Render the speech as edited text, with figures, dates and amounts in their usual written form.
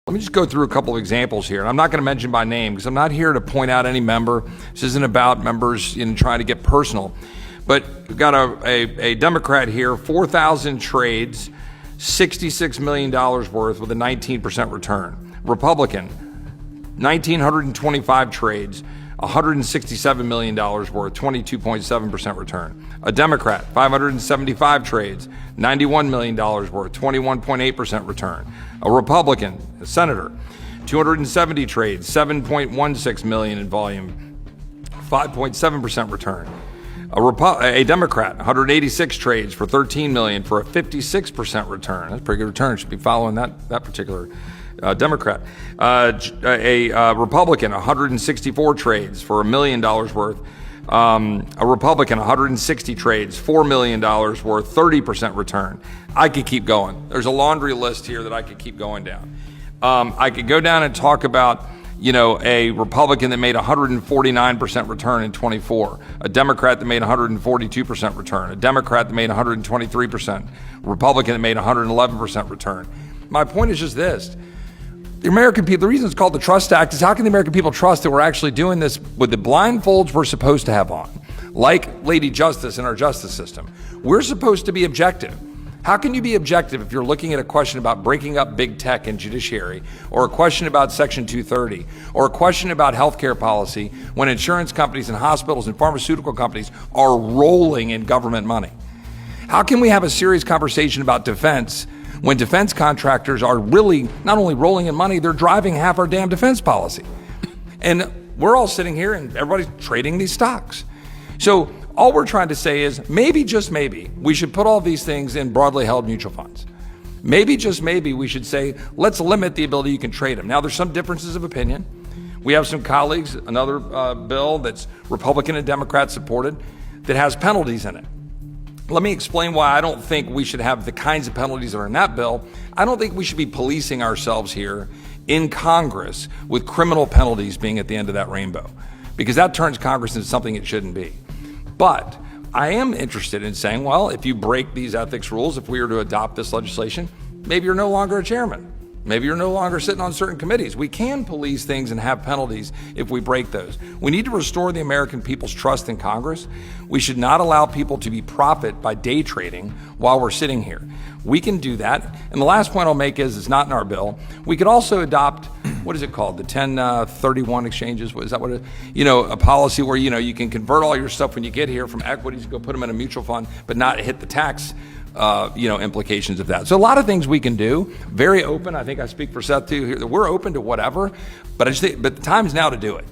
Let me just go through a couple of examples here. And I'm not going to mention by name because I'm not here to point out any member. This isn't about members trying to get personal. But we've got a Democrat here, 4,000 trades, $66 million worth with a 19% return. Republican, 1,925 trades, $167 million worth, 22.7% return. A Democrat, 575 trades, $91 million worth, 21.8% return. A Republican, a senator, 270 trades, $7.16 million in volume, 5.7% return. A Democrat, 186 trades for $13 million for a 56% return. That's a pretty good return. Should be following that particular Democrat. A Republican, 164 trades for $1 million worth. A Republican, 160 trades, $4 million worth, 30% return. I could keep going. There's a laundry list here that I could keep going down. I could go down and talk about a Republican that made 149% return in 24, a Democrat that made 142% return, a Democrat that made 123%, Republican that made 111% return. My point is just this. The American people, the reason it's called the Trust Act is how can the American people trust that we're actually doing this with the blindfolds we're supposed to have on? Like Lady Justice in our justice system. We're supposed to be objective. How can you be objective if you're looking at a question about breaking up big tech and judiciary, or a question about Section 230, or a question about healthcare policy when insurance companies and hospitals and pharmaceutical companies are rolling in government money? How can we have a serious conversation about defense when defense contractors are really not only rolling in money, they're driving half our damn defense policy? And we're all sitting here and everybody's trading these stocks. So all we're trying to say is maybe, just maybe, we should put all these things in broadly held mutual funds. Maybe, just maybe, we should say, let's limit the ability you can trade them. Now, there's some differences of opinion. We have some colleagues, another bill that's Republican and Democrat supported that has penalties in it. Let me explain why I don't think we should have the kinds of penalties that are in that bill. I don't think we should be policing ourselves here in Congress with criminal penalties being at the end of that rainbow, because that turns Congress into something it shouldn't be. But I am interested in saying, well, if you break these ethics rules, if we were to adopt this legislation, maybe you're no longer a chairman. Maybe you're no longer sitting on certain committees. We can police things and have penalties if we break those. We need to restore the American people's trust in Congress. We should not allow people to be profit by day trading while we're sitting here. We can do that. And the last point I'll make is it's not in our bill. We could also adopt, what is it called? The 1031 exchanges. What is that? What a policy where you can convert all your stuff when you get here from equities, go put them in a mutual fund, but not hit the tax implications of that. So a lot of things we can do. Very open. I think I speak for Seth too. We're open to whatever, but the time's now to do it.